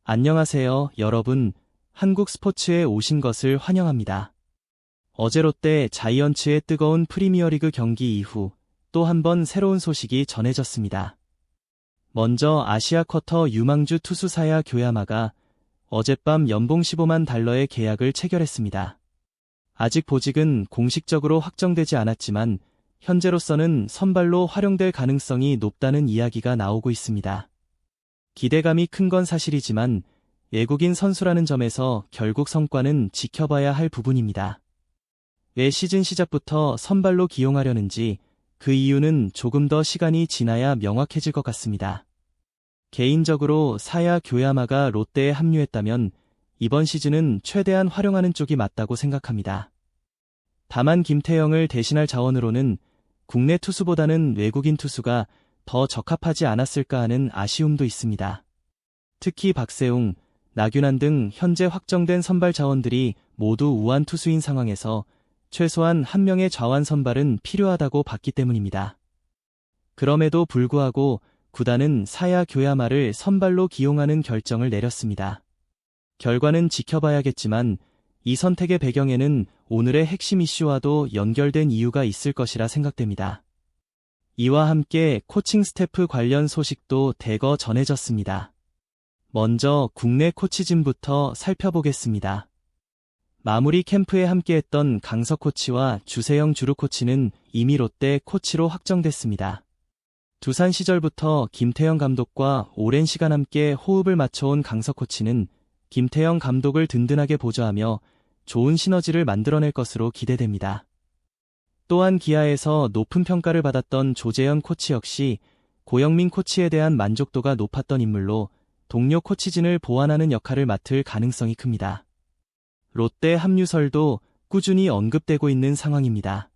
안녕하세요, 여러분. 한국 스포츠에 오신 것을 환영합니다. 어제 롯데 자이언츠의 뜨거운 프리미어리그 경기 이후 또 한 번 새로운 소식이 전해졌습니다. 먼저 아시아 쿼터 유망주 투수 사야 교야마가 어젯밤 연봉 15만 달러의 계약을 체결했습니다. 아직 보직은 공식적으로 확정되지 않았지만 현재로서는 선발로 활용될 가능성이 높다는 이야기가 나오고 있습니다. 기대감이 큰 건 사실이지만 외국인 선수라는 점에서 결국 성과는 지켜봐야 할 부분입니다. 왜 시즌 시작부터 선발로 기용하려는지 그 이유는 조금 더 시간이 지나야 명확해질 것 같습니다. 개인적으로 사야 교야마가 롯데에 합류했다면 이번 시즌은 최대한 활용하는 쪽이 맞다고 생각합니다. 다만 김태형을 대신할 자원으로는 국내 투수보다는 외국인 투수가 더 적합하지 않았을까 하는 아쉬움도 있습니다. 특히 박세웅, 나균환 등 현재 확정된 선발 자원들이 모두 우한 투수인 상황에서 최소한 한 명의 좌완 선발은 필요하다고 봤기 때문입니다. 그럼에도 불구하고 구단은 사야 교야마를 선발로 기용하는 결정을 내렸습니다. 결과는 지켜봐야겠지만 이 선택의 배경에는 오늘의 핵심 이슈와도 연결된 이유가 있을 것이라 생각됩니다. 이와 함께 코칭 스태프 관련 소식도 대거 전해졌습니다. 먼저 국내 코치진부터 살펴보겠습니다. 마무리 캠프에 함께했던 강석 코치와 주세영 주루 코치는 이미 롯데 코치로 확정됐습니다. 두산 시절부터 김태형 감독과 오랜 시간 함께 호흡을 맞춰온 강석 코치는 김태형 감독을 든든하게 보좌하며 좋은 시너지를 만들어낼 것으로 기대됩니다. 또한 기아에서 높은 평가를 받았던 조재현 코치 역시 고영민 코치에 대한 만족도가 높았던 인물로 동료 코치진을 보완하는 역할을 맡을 가능성이 큽니다. 롯데 합류설도 꾸준히 언급되고 있는 상황입니다.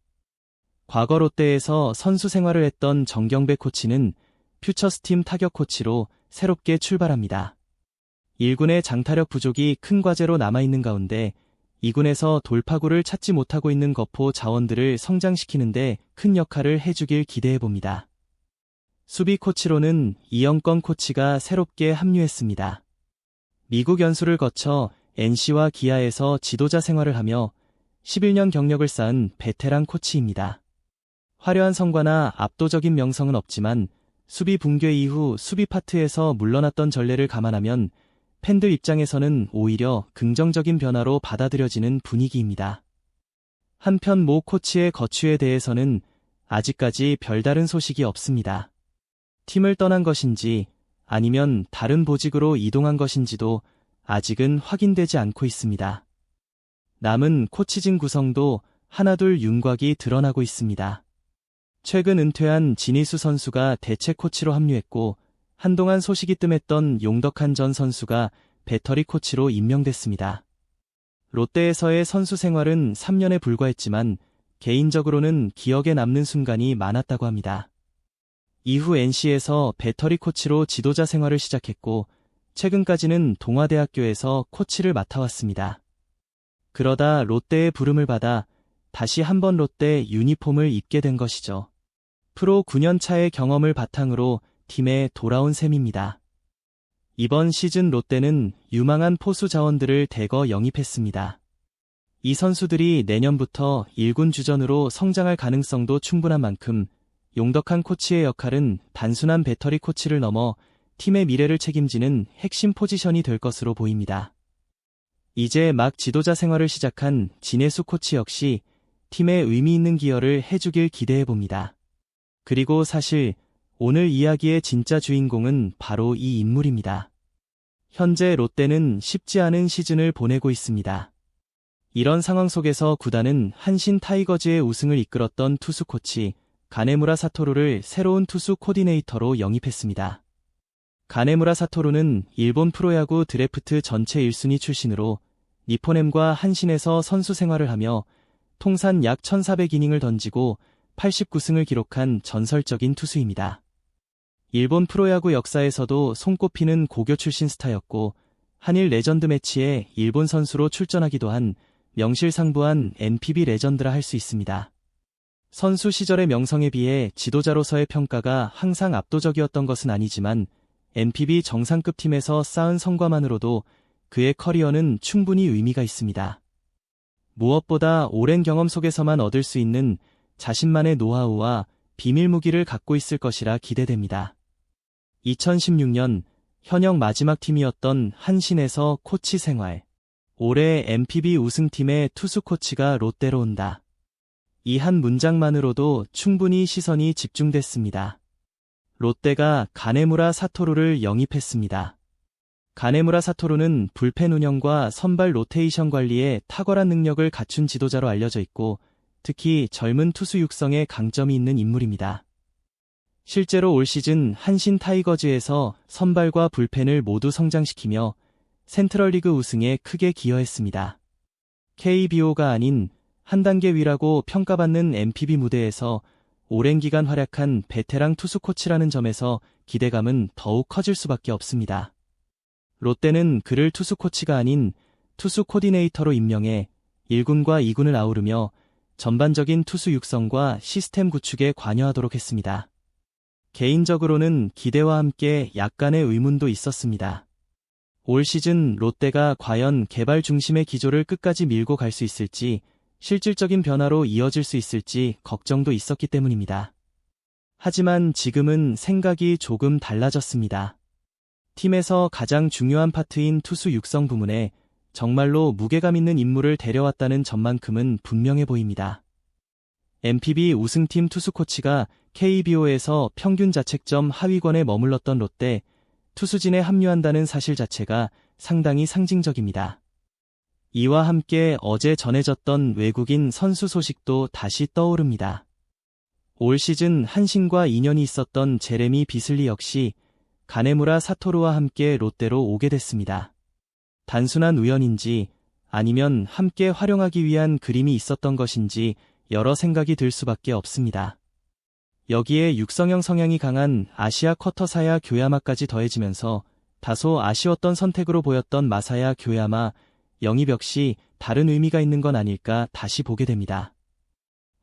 과거 롯데에서 선수 생활을 했던 정경배 코치는 퓨처스팀 타격 코치로 새롭게 출발합니다. 1군의 장타력 부족이 큰 과제로 남아있는 가운데 2군에서 돌파구를 찾지 못하고 있는 거포 자원들을 성장시키는데 큰 역할을 해주길 기대해봅니다. 수비 코치로는 이영권 코치가 새롭게 합류했습니다. 미국 연수를 거쳐 NC와 기아에서 지도자 생활을 하며 11년 경력을 쌓은 베테랑 코치입니다. 화려한 성과나 압도적인 명성은 없지만 수비 붕괴 이후 수비 파트에서 물러났던 전례를 감안하면 팬들 입장에서는 오히려 긍정적인 변화로 받아들여지는 분위기입니다. 한편 모 코치의 거취에 대해서는 아직까지 별다른 소식이 없습니다. 팀을 떠난 것인지 아니면 다른 보직으로 이동한 것인지도 아직은 확인되지 않고 있습니다. 남은 코치진 구성도 하나둘 윤곽이 드러나고 있습니다. 최근 은퇴한 진희수 선수가 대체 코치로 합류했고 한동안 소식이 뜸했던 용덕한 전 선수가 배터리 코치로 임명됐습니다. 롯데에서의 선수 생활은 3년에 불과했지만 개인적으로는 기억에 남는 순간이 많았다고 합니다. 이후 NC에서 배터리 코치로 지도자 생활을 시작했고 최근까지는 동아대학교에서 코치를 맡아왔습니다. 그러다 롯데의 부름을 받아 다시 한번 롯데 유니폼을 입게 된 것이죠. 프로 9년 차의 경험을 바탕으로 팀에 돌아온 셈입니다. 이번 시즌 롯데는 유망한 포수 자원들을 대거 영입했습니다. 이 선수들이 내년부터 1군 주전으로 성장할 가능성도 충분한 만큼 용덕한 코치의 역할은 단순한 배터리 코치를 넘어 팀의 미래를 책임지는 핵심 포지션이 될 것으로 보입니다. 이제 막 지도자 생활을 시작한 진해수 코치 역시 팀에 의미 있는 기여를 해주길 기대해봅니다. 그리고 사실 오늘 이야기의 진짜 주인공은 바로 이 인물입니다. 현재 롯데는 쉽지 않은 시즌을 보내고 있습니다. 이런 상황 속에서 구단은 한신 타이거즈의 우승을 이끌었던 투수 코치 가네무라 사토루를 새로운 투수 코디네이터로 영입했습니다. 가네무라 사토루는 일본 프로야구 드래프트 전체 1순위 출신으로 니포넴과 한신에서 선수 생활을 하며 통산 약 1400이닝을 던지고 89승을 기록한 전설적인 투수입니다. 일본 프로야구 역사에서도 손꼽히는 고교 출신 스타였고 한일 레전드 매치에 일본 선수로 출전하기도 한 명실상부한 NPB 레전드라 할 수 있습니다. 선수 시절의 명성에 비해 지도자로서의 평가가 항상 압도적이었던 것은 아니지만 NPB 정상급 팀에서 쌓은 성과만으로도 그의 커리어는 충분히 의미가 있습니다. 무엇보다 오랜 경험 속에서만 얻을 수 있는 자신만의 노하우와 비밀 무기를 갖고 있을 것이라 기대됩니다. 2016년 현역 마지막 팀이었던 한신에서 코치 생활. 올해 NPB 우승팀의 투수 코치가 롯데로 온다. 이 한 문장만으로도 충분히 시선이 집중됐습니다. 롯데가 가네무라 사토루를 영입했습니다. 가네무라 사토루는 불펜 운영과 선발 로테이션 관리에 탁월한 능력을 갖춘 지도자로 알려져 있고 특히 젊은 투수 육성에 강점이 있는 인물입니다. 실제로 올 시즌 한신 타이거즈에서 선발과 불펜을 모두 성장시키며 센트럴리그 우승에 크게 기여했습니다. KBO가 아닌 한 단계 위라고 평가받는 NPB 무대에서 오랜 기간 활약한 베테랑 투수 코치라는 점에서 기대감은 더욱 커질 수밖에 없습니다. 롯데는 그를 투수 코치가 아닌 투수 코디네이터로 임명해 1군과 2군을 아우르며 전반적인 투수 육성과 시스템 구축에 관여하도록 했습니다. 개인적으로는 기대와 함께 약간의 의문도 있었습니다. 올 시즌 롯데가 과연 개발 중심의 기조를 끝까지 밀고 갈 수 있을지, 실질적인 변화로 이어질 수 있을지 걱정도 있었기 때문입니다. 하지만 지금은 생각이 조금 달라졌습니다. 팀에서 가장 중요한 파트인 투수 육성 부문에 정말로 무게감 있는 인물을 데려왔다는 점만큼은 분명해 보입니다. NPB 우승팀 투수 코치가 KBO에서 평균 자책점 하위권에 머물렀던 롯데, 투수진에 합류한다는 사실 자체가 상당히 상징적입니다. 이와 함께 어제 전해졌던 외국인 선수 소식도 다시 떠오릅니다. 올 시즌 한신과 인연이 있었던 제레미 비슬리 역시 가네무라 사토루와 함께 롯데로 오게 됐습니다. 단순한 우연인지 아니면 함께 활용하기 위한 그림이 있었던 것인지 여러 생각이 들 수밖에 없습니다. 여기에 육성형 성향이 강한 아시아 쿼터사야 교야마까지 더해지면서 다소 아쉬웠던 선택으로 보였던 마사야 교야마 영입 역시 다른 의미가 있는 건 아닐까 다시 보게 됩니다.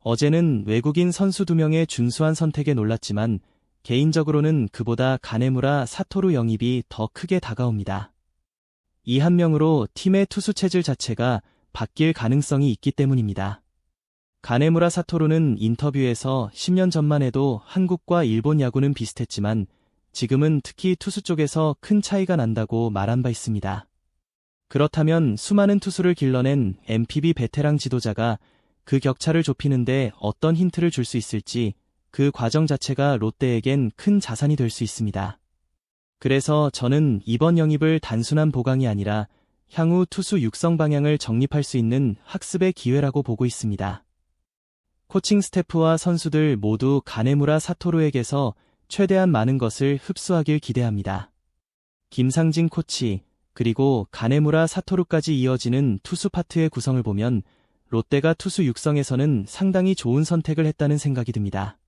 어제는 외국인 선수 2명의 준수한 선택에 놀랐지만 개인적으로는 그보다 가네무라 사토루 영입이 더 크게 다가옵니다. 이 한 명으로 팀의 투수 체질 자체가 바뀔 가능성이 있기 때문입니다. 가네무라 사토루는 인터뷰에서 10년 전만 해도 한국과 일본 야구는 비슷했지만 지금은 특히 투수 쪽에서 큰 차이가 난다고 말한 바 있습니다. 그렇다면 수많은 투수를 길러낸 NPB 베테랑 지도자가 그 격차를 좁히는데 어떤 힌트를 줄 수 있을지 그 과정 자체가 롯데에겐 큰 자산이 될 수 있습니다. 그래서 저는 이번 영입을 단순한 보강이 아니라 향후 투수 육성 방향을 정립할 수 있는 학습의 기회라고 보고 있습니다. 코칭 스태프와 선수들 모두 가네무라 사토루에게서 최대한 많은 것을 흡수하길 기대합니다. 김상진 코치, 그리고 가네무라 사토루까지 이어지는 투수 파트의 구성을 보면 롯데가 투수 육성에서는 상당히 좋은 선택을 했다는 생각이 듭니다.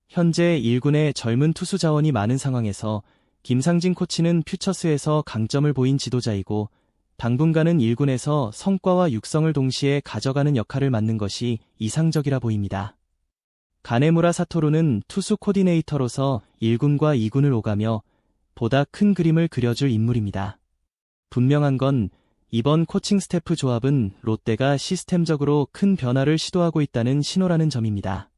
현재 1군에 젊은 투수 자원이 많은 상황에서 김상진 코치는 퓨처스에서 강점을 보인 지도자이고 당분간은 1군에서 성과와 육성을 동시에 가져가는 역할을 맡는 것이 이상적이라 보입니다. 가네무라 사토루는 투수 코디네이터로서 1군과 2군을 오가며 보다 큰 그림을 그려줄 인물입니다. 분명한 건 이번 코칭 스태프 조합은 롯데가 시스템적으로 큰 변화를 시도하고 있다는 신호라는 점입니다.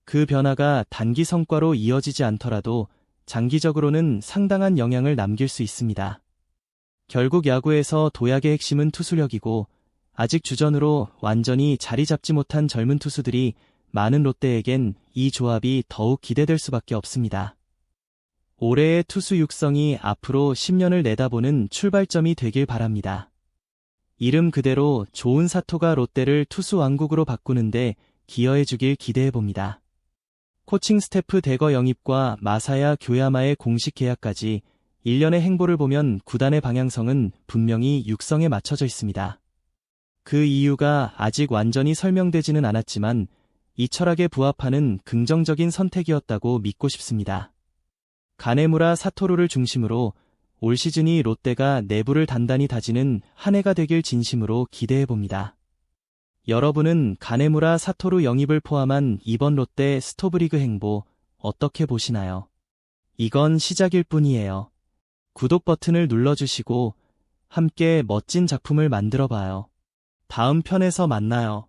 그 변화가 단기 성과로 이어지지 않더라도 장기적으로는 상당한 영향을 남길 수 있습니다. 결국 야구에서 도약의 핵심은 투수력이고 아직 주전으로 완전히 자리 잡지 못한 젊은 투수들이 많은 롯데에겐 이 조합이 더욱 기대될 수밖에 없습니다. 올해의 투수 육성이 앞으로 10년을 내다보는 출발점이 되길 바랍니다. 이름 그대로 좋은 사토가 롯데를 투수 왕국으로 바꾸는데 기여해주길 기대해봅니다. 코칭 스태프 대거 영입과 마사야 교야마의 공식 계약까지 1년의 행보를 보면 구단의 방향성은 분명히 육성에 맞춰져 있습니다. 그 이유가 아직 완전히 설명되지는 않았지만 이 철학에 부합하는 긍정적인 선택이었다고 믿고 싶습니다. 가네무라 사토루를 중심으로 올 시즌이 롯데가 내부를 단단히 다지는 한 해가 되길 진심으로 기대해봅니다. 여러분은 가네무라 사토루 영입을 포함한 이번 롯데 스토브리그 행보 어떻게 보시나요? 이건 시작일 뿐이에요. 구독 버튼을 눌러주시고 함께 멋진 작품을 만들어 봐요. 다음 편에서 만나요.